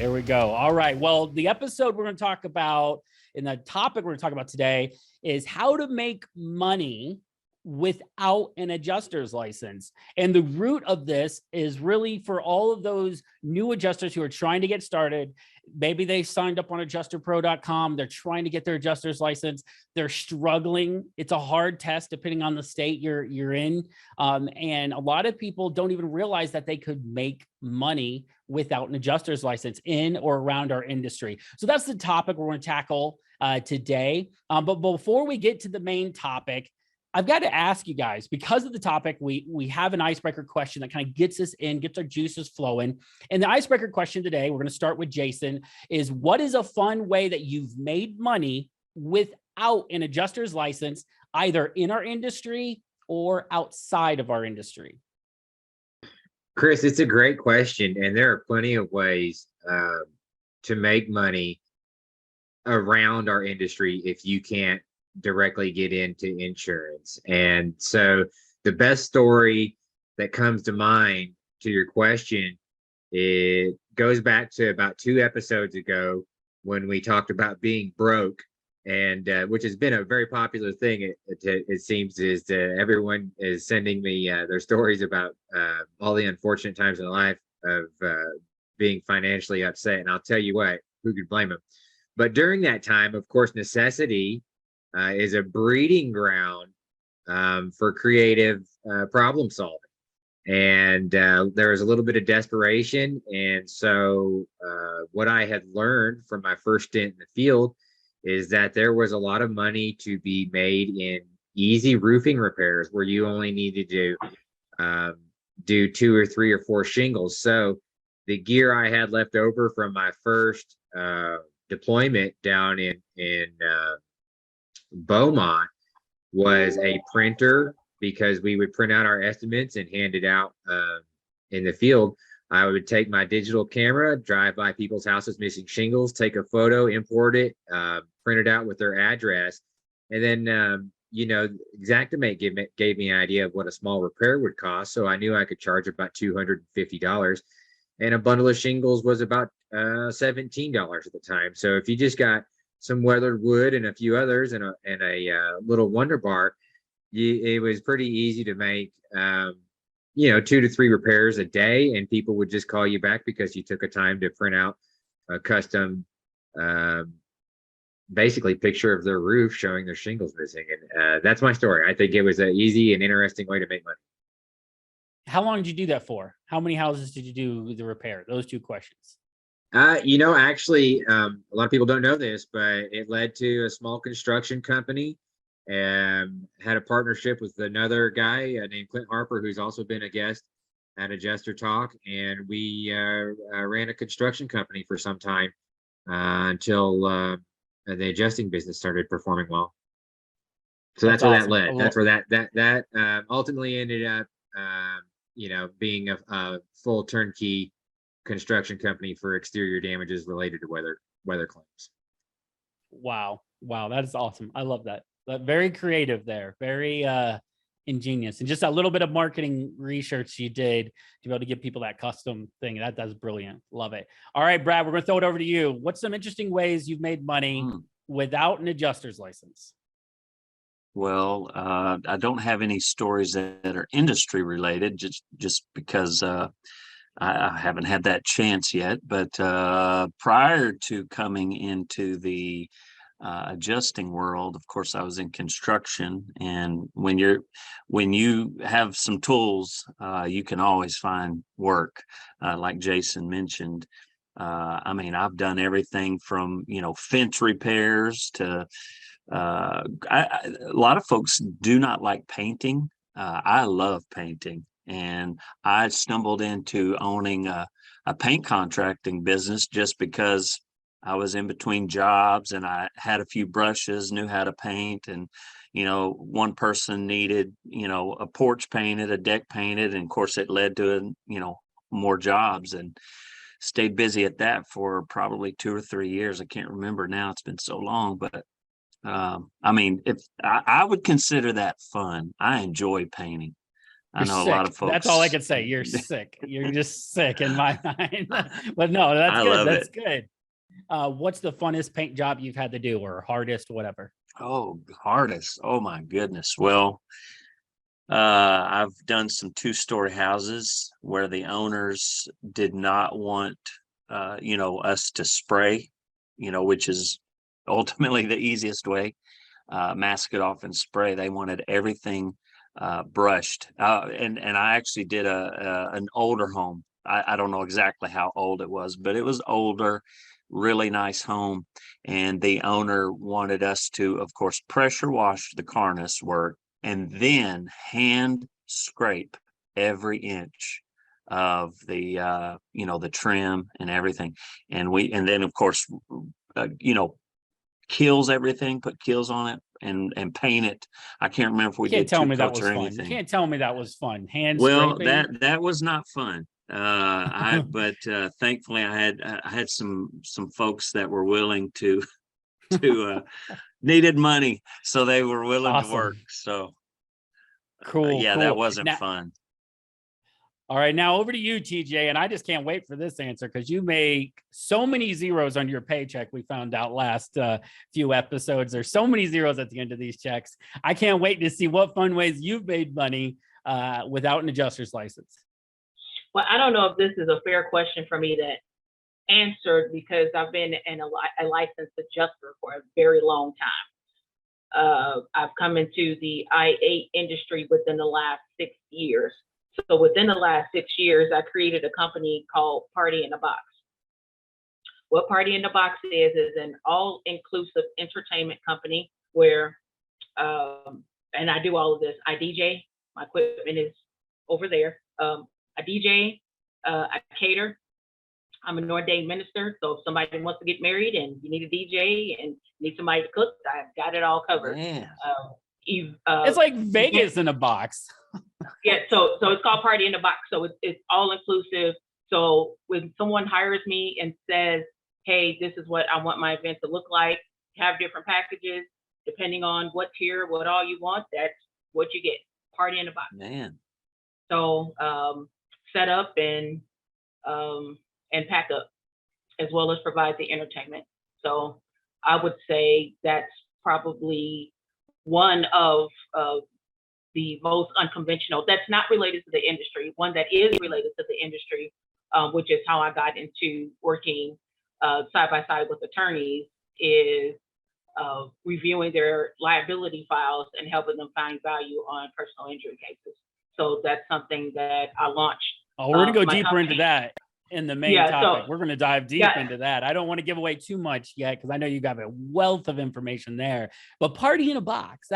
There we go. All right. Well, the episode we're going to talk about, and the topic we're going to talk about today is how to make money without an adjuster's license. And the root of this is really for all of those new adjusters who are trying to get started. Maybe they signed up on adjusterpro.com. They're trying to get their adjuster's license. They're struggling. It's a hard test depending on the state you're in. And a lot of people don't even realize that they could make money without an adjuster's license in or around our industry. So that's the topic we're going to tackle today. But before we get to the main topic, I've got to ask you guys, because of the topic, we have an icebreaker question that kind of gets us in, gets our juices flowing. And the icebreaker question today, we're going to start with Jason, is what is a fun way that you've made money without an adjuster's license, either in our industry or outside of our industry? Chris, it's a great question. And there are plenty of ways to make money around our industry if you can't directly get into insurance. And so the best story that comes to mind to your question, it goes back to about 2 episodes ago when we talked about being broke, and which has been a very popular thing. It seems is everyone is sending me their stories about all the unfortunate times in life of being financially upset. And I'll tell you what, who could blame them? But during that time, of course, necessity is a breeding ground for creative problem solving. And there was a little bit of desperation. And so what I had learned from my first stint in the field is that there was a lot of money to be made in easy roofing repairs where you only needed to do 2 or 3 or 4 shingles. So the gear I had left over from my first deployment down in Beaumont was a printer, because we would print out our estimates and hand it out in the field. I would take my digital camera, drive by people's houses missing shingles, take a photo, import it, print it out with their address. And then, Xactimate gave me an idea of what a small repair would cost. So I knew I could charge about $250. And a bundle of shingles was about $17 at the time. So if you just got some weathered wood and a few others and a little Wonder Bar, it was pretty easy to make 2 to 3 repairs a day, and people would just call you back because you took a time to print out a custom basically picture of their roof showing their shingles missing. And that's my story. I think it was an easy and interesting way to make money. How long did you do that for? How many houses did you do the repair? Those 2 questions. Actually, a lot of people don't know this, but it led to a small construction company, and had a partnership with another guy named Clint Harper, who's also been a guest at Adjuster Talk. And we ran a construction company for some time until the adjusting business started performing well. So that's where awesome. That led. That's where that ultimately ended up, being a full turnkey construction company for exterior damages related to weather claims. Wow, that is awesome. I love that. Very creative there, very ingenious, and just a little bit of marketing research you did to be able to give people that custom thing. That's brilliant. Love it. All right, Brad, we're gonna throw it over to you. What's some interesting ways you've made money without an adjuster's license? Well, I don't have any stories that are industry related, just because I haven't had that chance yet. But prior to coming into the adjusting world, of course, I was in construction, and when you have some tools, you can always find work. Like Jason mentioned, I've done everything from fence repairs to a lot of folks do not like painting. I love painting. And I stumbled into owning a paint contracting business just because I was in between jobs and I had a few brushes, knew how to paint. And, one person needed, a porch painted, a deck painted. And of course, it led to, more jobs, and stayed busy at that for probably 2 or 3 years. I can't remember now. It's been so long. But if I would consider that fun. I enjoy painting. I know a lot of folks. That's all I can say. You're sick. You're just sick in my mind. But no, that's I good. love That's it. good. What's the funnest paint job you've had to do, or hardest, whatever? Oh, hardest. Oh my goodness. Well, I've done some 2-story houses where the owners did not want, us to spray, which is ultimately the easiest way. Mask it off and spray. They wanted everything brushed. And I actually did an older home. I don't know exactly how old it was, but it was older, really nice home. And the owner wanted us to, of course, pressure wash the cornice work and then hand scrape every inch of the the trim and everything. And then of course kills everything, put kills on it and paint it. I can't remember if we Can't did tell 2 me that coats was or fun. anything. Can't tell me that was fun. Hand Well, scraping. that was not fun. But thankfully I had some folks that were willing to needed money, so they were willing to work. Awesome. So Cool. yeah, Cool. that wasn't Now, fun. all right, now over to you, TJ, and I just can't wait for this answer because you make so many zeros on your paycheck. We found out last few episodes. There's so many zeros at the end of these checks. I can't wait to see what fun ways you've made money without an adjuster's license. Well, I don't know if this is a fair question for me to answer because I've been a licensed adjuster for a very long time. I've come into the IA industry within the last 6 years. So within the last 6 years, I created a company called Party in the Box. What Party in the Box is an all-inclusive entertainment company where, and I do all of this. I DJ, my equipment is over there. I DJ, I cater. I'm an ordained minister, so if somebody wants to get married and you need a DJ and need somebody to cook, I've got it all covered. It's like Vegas in a box. Yeah, so it's called Party in the Box. So it's all inclusive. So when someone hires me and says, hey, this is what I want my event to look like, have different packages, depending on what tier, what all you want, that's what you get. Party in the Box. Man. So set up and pack up, as well as provide the entertainment. So I would say that's probably one of the most unconventional, that's not related to the industry. One that is related to the industry, which is how I got into working side by side with attorneys, is reviewing their liability files and helping them find value on personal injury cases. So that's something that I launched. Oh, we're gonna go deeper into that in the main topic. We're gonna dive deep into that. I don't want to give away too much yet because I know you got a wealth of information there. But Party in a Box,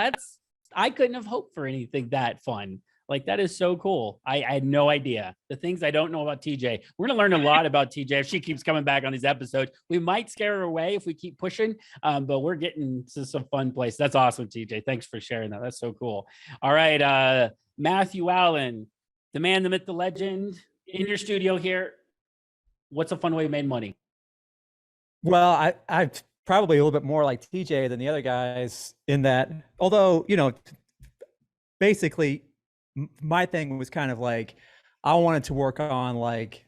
I couldn't have hoped for anything that fun. Like, that is so cool. I had no idea the things I don't know about TJ. We're gonna learn a lot about TJ if she keeps coming back on these episodes. We might scare her away if we keep pushing, but we're getting to some fun place. That's awesome, TJ. Thanks for sharing that. That's so cool. All right, Matthew Allen, the man, the myth, the legend, in your studio here. What's a fun way you made money? Well, I probably a little bit more like TJ than the other guys in that, although, basically my thing was kind of like, I wanted to work on like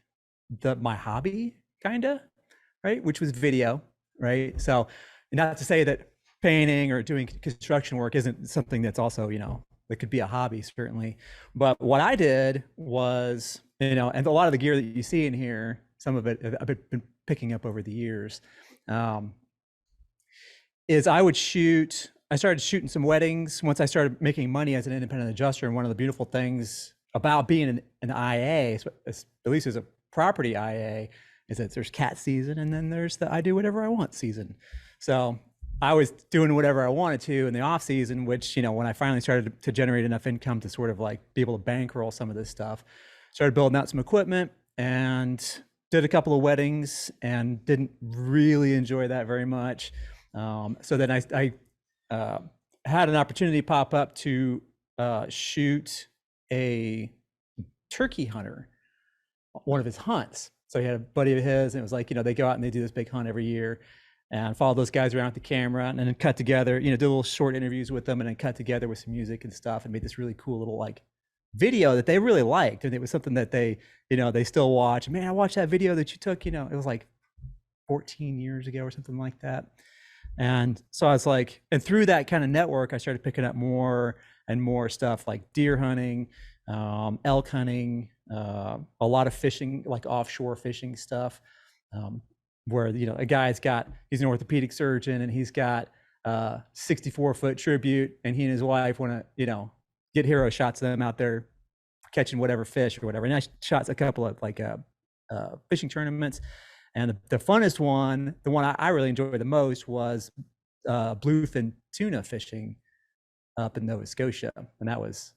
my hobby kind of, right? Which was video, right? So not to say that painting or doing construction work isn't something that's also, that could be a hobby, certainly. But what I did was, and a lot of the gear that you see in here, some of it I've been picking up over the years, is I started shooting some weddings once I started making money as an independent adjuster. And one of the beautiful things about being an IA, at least as a property IA, is that there's cat season and then there's the I do whatever I want season. So I was doing whatever I wanted to in the off season, which, when I finally started to generate enough income to sort of like be able to bankroll some of this stuff, started building out some equipment and did a couple of weddings and didn't really enjoy that very much. So then I had an opportunity pop up to shoot a turkey hunter, one of his hunts. So he had a buddy of his, and it was like, they go out and they do this big hunt every year, and follow those guys around with the camera, and then cut together, do little short interviews with them, and then cut together with some music and stuff, and made this really cool little like video that they really liked, and it was something that they, they still watch. Man, I watched that video that you took, it was like 14 years ago or something like that. And so I was like, and through that kind of network, I started picking up more and more stuff like deer hunting, elk hunting, a lot of fishing, like offshore fishing stuff, where, a guy's he's an orthopedic surgeon, and he's got 64-foot tribute, and he and his wife want to, get hero shots of them out there catching whatever fish or whatever. And I shot a couple of like fishing tournaments. And the funnest one, the one I really enjoyed the most, was bluefin tuna fishing up in Nova Scotia. And that was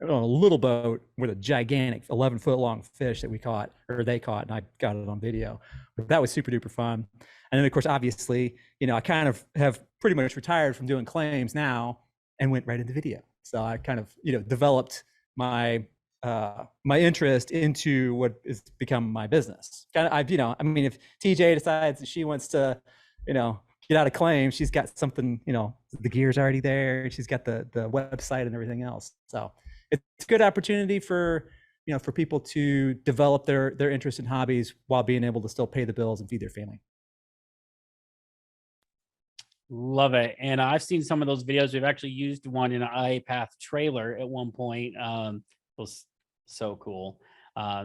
on a little boat with a gigantic 11-foot long fish that they caught, and I got it on video. But that was super duper fun. And then, of course, obviously, I kind of have pretty much retired from doing claims now and went right into video. So I kind of, developed my my interest into what has become my business. Kind of, if TJ decides that she wants to, get out of claim, she's got something, the gear's already there. She's got the website and everything else. So it's a good opportunity for, for people to develop their interest in hobbies while being able to still pay the bills and feed their family. Love it. And I've seen some of those videos. We've actually used one in an iPath trailer at one point. It was so cool.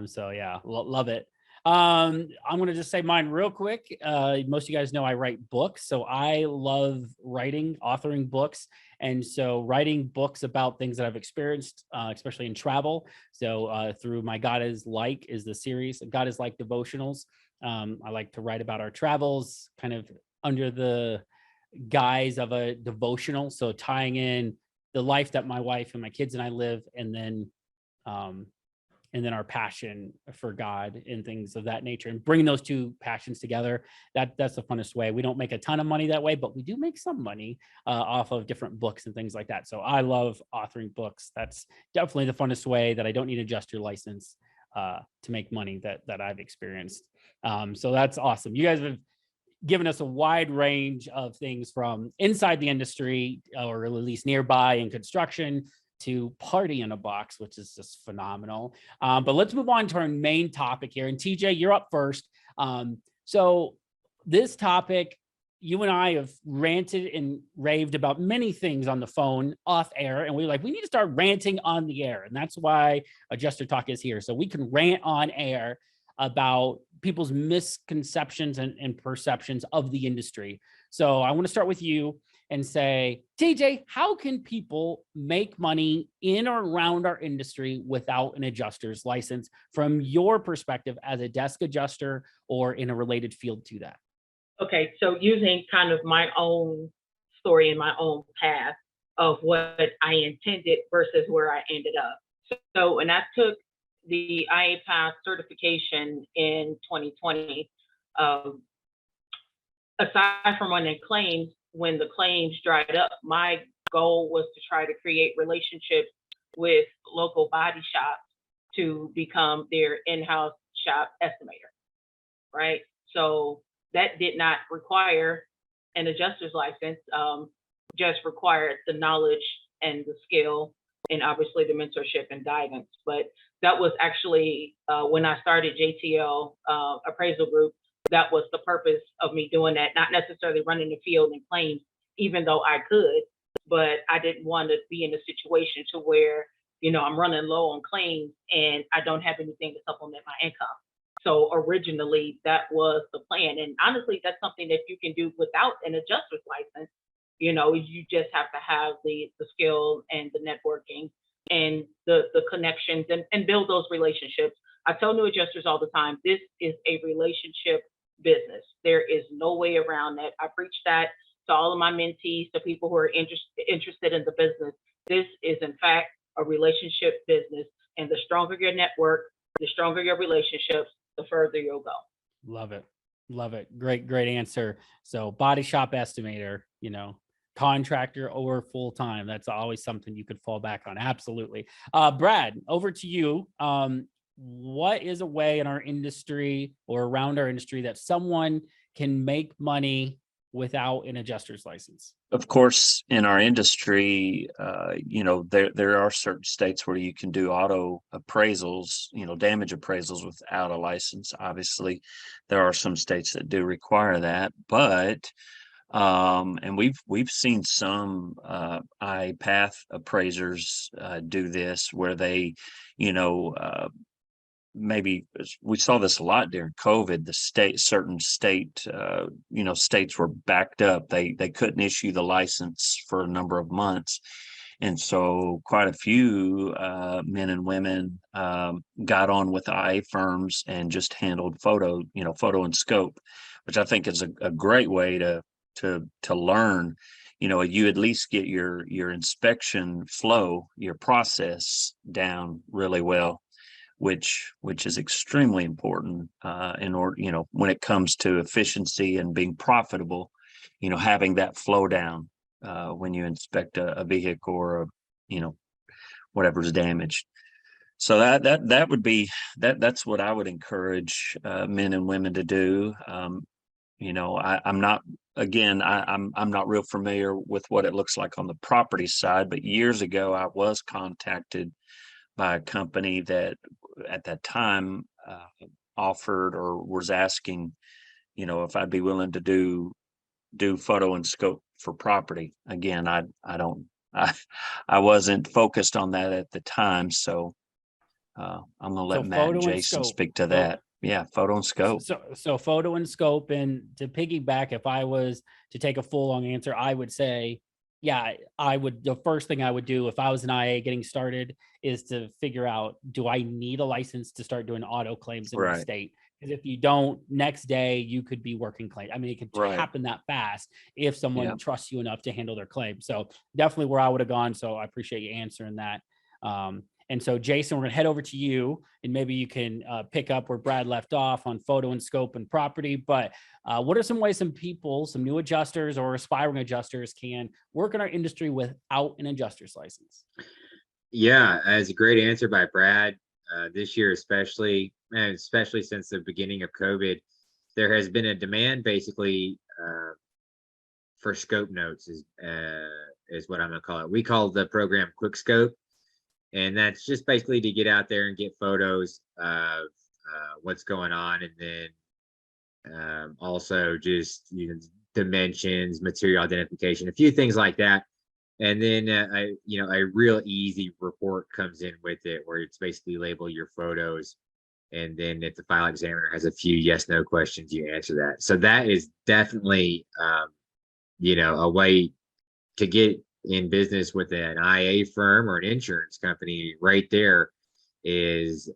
So yeah, love it. I'm going to just say mine real quick. Most of you guys know I write books. So I love authoring books. And so writing books about things that I've experienced, especially in travel. So through my God is Like is the series, God is Like devotionals. I like to write about our travels kind of under the guise of a devotional. So tying in the life that my wife and my kids and I live, and then our passion for God and things of that nature, and bringing those two passions together. That's the funnest way. We don't make a ton of money that way, but we do make some money off of different books and things like that. So I love authoring books. That's definitely the funnest way that I don't need an adjuster license to make money that I've experienced. So that's awesome. You guys have given us a wide range of things from inside the industry, or at least nearby in construction, to party in a box, which is just phenomenal. But let's move on to our main topic here. And TJ, you're up first. So this topic, you and I have ranted and raved about many things on the phone off air. And we need to start ranting on the air. And that's why Adjuster Talk is here. So we can rant on air about people's misconceptions and perceptions of the industry. So I want to start with you and say, TJ, how can people make money in or around our industry without an adjuster's license, from your perspective as a desk adjuster or in a related field to that? Okay, so using kind of my own story and my own path of what I intended versus where I ended up. So when I took the IA Pass certification in 2020, aside from running claims, when the claims dried up, my goal was to try to create relationships with local body shops to become their in-house shop estimator, right? So that did not require an adjuster's license, just required the knowledge and the skill, and obviously the mentorship and guidance. But that was actually when I started JTL Appraisal Group. That was the purpose of me doing that, not necessarily running the field and claims, even though I could, but I didn't want to be in a situation to where, I'm running low on claims and I don't have anything to supplement my income. So originally that was the plan. And honestly, that's something that you can do without an adjuster's license. You just have to have the skill and the networking and the connections and build those relationships. I tell new adjusters all the time, this is a relationship business. There is no way around that. I preach that to all of my mentees, to people who are interested in the business. This is in fact a relationship business, and the stronger your network, the stronger your relationships, the further you'll go. Love it. Love it. Great answer. So body shop estimator, contractor or full-time, that's always something you could fall back on. Absolutely. Brad, over to you. What is a way in our industry or around our industry that someone can make money without an adjuster's license? Of course, in our industry, there are certain states where you can do auto appraisals, damage appraisals without a license. Obviously, there are some states that do require that, but and we've seen some iPath appraisers do this where they, maybe we saw this a lot during COVID. Certain state, states were backed up. They couldn't issue the license for a number of months. And so quite a few men and women got on with IA firms and just handled photo and scope, which I think is a great way to learn. You at least get your inspection flow, your process down really well, which is extremely important in order, when it comes to efficiency and being profitable, having that flow down when you inspect a vehicle or whatever's damaged. So that would be that's what I would encourage men and women to do. I'm not real familiar with what it looks like on the property side, but years ago I was contacted by a company that at that time offered or was asking, if I'd be willing to do photo and scope for property. Again, I wasn't focused on that at the time, so I'm gonna let Matt and Jason speak to that. Yeah, photo and scope. So photo and scope, and to piggyback, if I was to take a full long answer, I would say, yeah, the first thing I would do if I was an IA getting started is to figure out, do I need a license to start doing auto claims in the state? Because if you don't, next day you could be working claim. I mean, it could happen that fast if someone trusts you enough to handle their claim. So definitely where I would have gone. So I appreciate you answering that. And so, Jason, we're going to head over to you, and maybe you can pick up where Brad left off on photo and scope and property. But what are some ways some new adjusters or aspiring adjusters can work in our industry without an adjuster's license? Yeah, as a great answer by Brad. This year, especially since the beginning of COVID, there has been a demand basically for scope notes is what I'm going to call it. We call the program Quick Scope. And that's just basically to get out there and get photos of what's going on, and then also just dimensions, material identification, a few things like that. And then a real easy report comes in with it, where it's basically label your photos, and then if the file examiner has a few yes/no questions, you answer that. So that is definitely a way to get in business with an IA firm or an insurance company. Right there is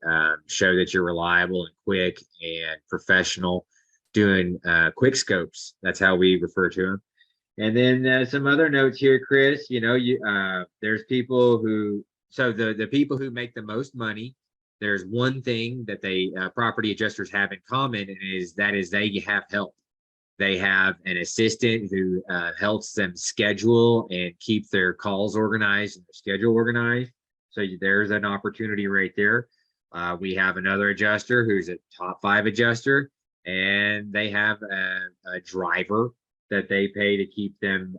show that you're reliable and quick and professional doing quick scopes. That's how we refer to them. And then some other notes here, Chris. There's people who, so the people who make the most money, there's one thing that they property adjusters have in common, and they have help. They have an assistant who helps them schedule and keep their calls organized and their schedule organized. So there's an opportunity right there. We have another adjuster who's a top 5 adjuster, and they have a driver that they pay to keep them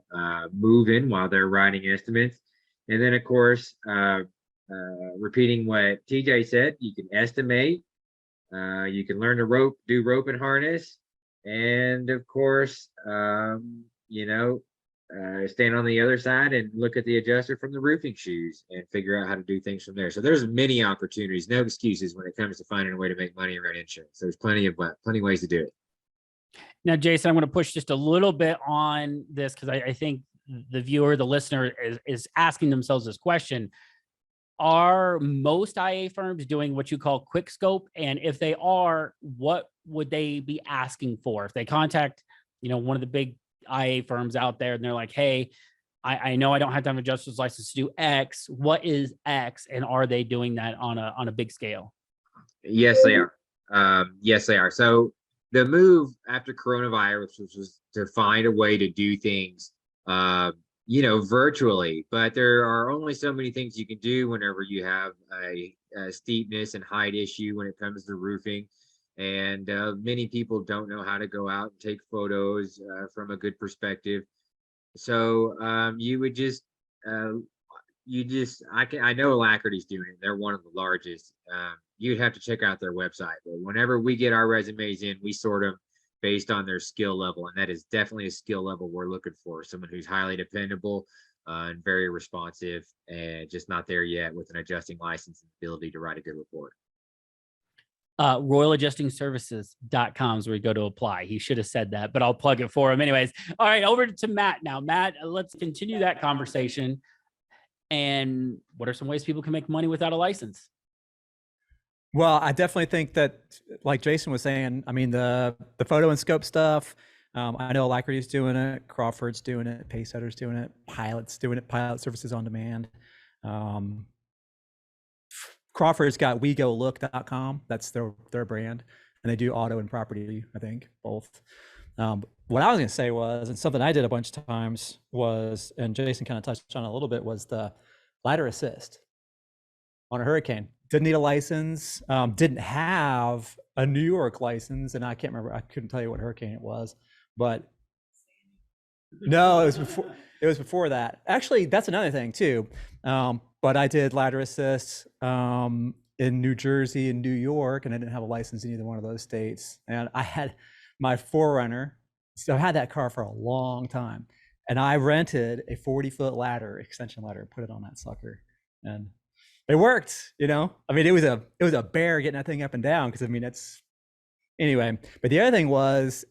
moving while they're writing estimates. And then, of course, repeating what TJ said, you can estimate, you can learn to do rope and harness. And of course, stand on the other side and look at the adjuster from the roofing shoes and figure out how to do things from there. So there's many opportunities, no excuses when it comes to finding a way to make money around insurance. There's plenty of ways to do it. Now, Jason, I'm going to push just a little bit on this, because I think the viewer, the listener is asking themselves this question. Are most IA firms doing what you call quick scope? And if they are, what would they be asking for? If they contact, one of the big IA firms out there, and they're like, hey, I know I don't have to have an adjuster's license to do X. What is X? And are they doing that on a big scale? Yes, they are. Yes, they are. So the move after coronavirus was to find a way to do things virtually, but there are only so many things you can do whenever you have a steepness and height issue when it comes to roofing. And many people don't know how to go out and take photos from a good perspective. So you would just I know Alacrity's doing it. They're one of the largest. You'd have to check out their website. But whenever we get our resumes in, we sort them based on their skill level, and that is definitely a skill level we're looking for. Someone who's highly dependable and very responsive, and just not there yet with an adjusting license and ability to write a good report. RoyalAdjustingServices.com is where you go to apply. He should have said that, but I'll plug it for him anyways. All right, over to Matt now. Matt, let's continue that conversation. And what are some ways people can make money without a license? Well, I definitely think that, like Jason was saying, I mean, the photo and scope stuff, I know Alacrity's doing it, Crawford's doing it, Pacesetter's doing it, Pilot's doing it, Pilot Services on Demand. Crawford's got WeGoLook.com. That's their brand, and they do auto and property, I think, both. What I was going to say was, and something I did a bunch of times was, and Jason kind of touched on it a little bit, was the ladder assist on a hurricane. Didn't need a license, didn't have a New York license, and I can't remember, I couldn't tell you what hurricane it was, but no, it was before that. Actually, that's another thing too. But I did ladder assist in New Jersey and New York, and I didn't have a license in either one of those states. And I had my 4Runner, so I had that car for a long time, and I rented a 40-foot ladder, extension ladder, and put it on that sucker, and it worked. You know, I mean, it was a bear getting that thing up and down, because I mean, it's anyway. But the other thing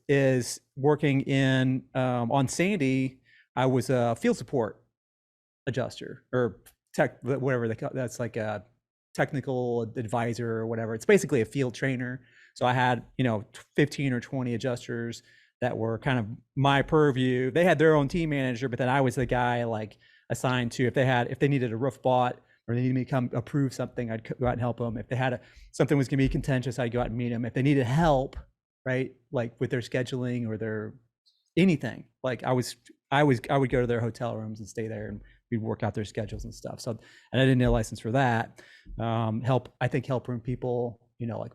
is working in on Sandy. I was a field support adjuster, or whatever they call it. That's like a technical advisor or whatever. It's basically a field trainer. So I had, 15 or 20 adjusters that were kind of my purview. They had their own team manager, but then I was the guy like assigned to, if they needed a roof bought or they needed me to come approve something, I'd go out and help them. If they had something was going to be contentious, I'd go out and meet them. If they needed help, right, like with their scheduling or their anything, like I would go to their hotel rooms and stay there, and we'd work out their schedules and stuff. So, and I didn't need a license for that. Help room people, like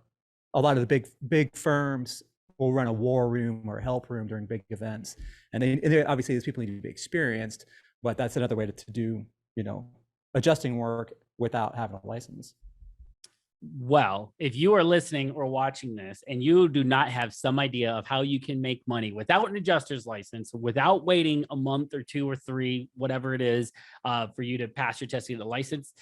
a lot of the big firms will run a war room or a help room during big events. And they obviously these people need to be experienced, but that's another way to do, adjusting work without having a license. Well, if you are listening or watching this and you do not have some idea of how you can make money without an adjuster's license, without waiting a month or 2 or 3, whatever it is, for you to pass your test to get the license,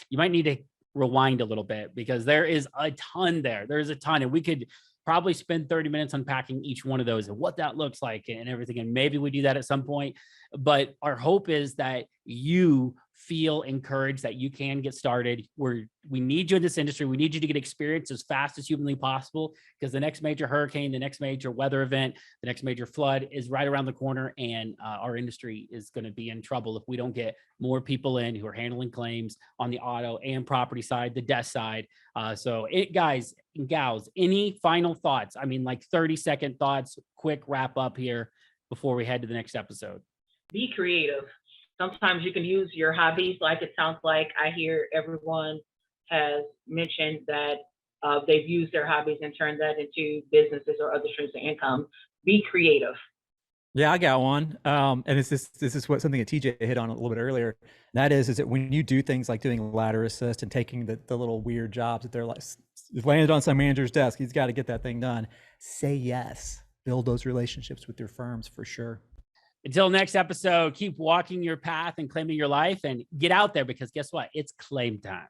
you might need to rewind a little bit, because there is a ton there. There's a ton, and we could probably spend 30 minutes unpacking each one of those and what that looks like and everything. And maybe we do that at some point. But our hope is that you feel encouraged that you can get started. We need you in this industry. We need you to get experience as fast as humanly possible, because the next major hurricane, the next major weather event, the next major flood is right around the corner, and our industry is going to be in trouble if we don't get more people in who are handling claims on the auto and property side, the death side. Guys and gals, any final thoughts? I mean, like 30-second thoughts, quick wrap up here before we head to the next episode. Be creative. Sometimes you can use your hobbies, like it sounds like I hear everyone has mentioned that they've used their hobbies and turned that into businesses or other streams of income. Be creative. this Yeah, I got one. And this is something that TJ hit on a little bit earlier. And that is that when you do things like doing ladder assist and taking the little weird jobs that they're like landed on some manager's desk, he's got to get that thing done. Say yes. Build those relationships with your firms for sure. Until next episode, keep walking your path and claiming your life, and get out there, because guess what? It's claim time.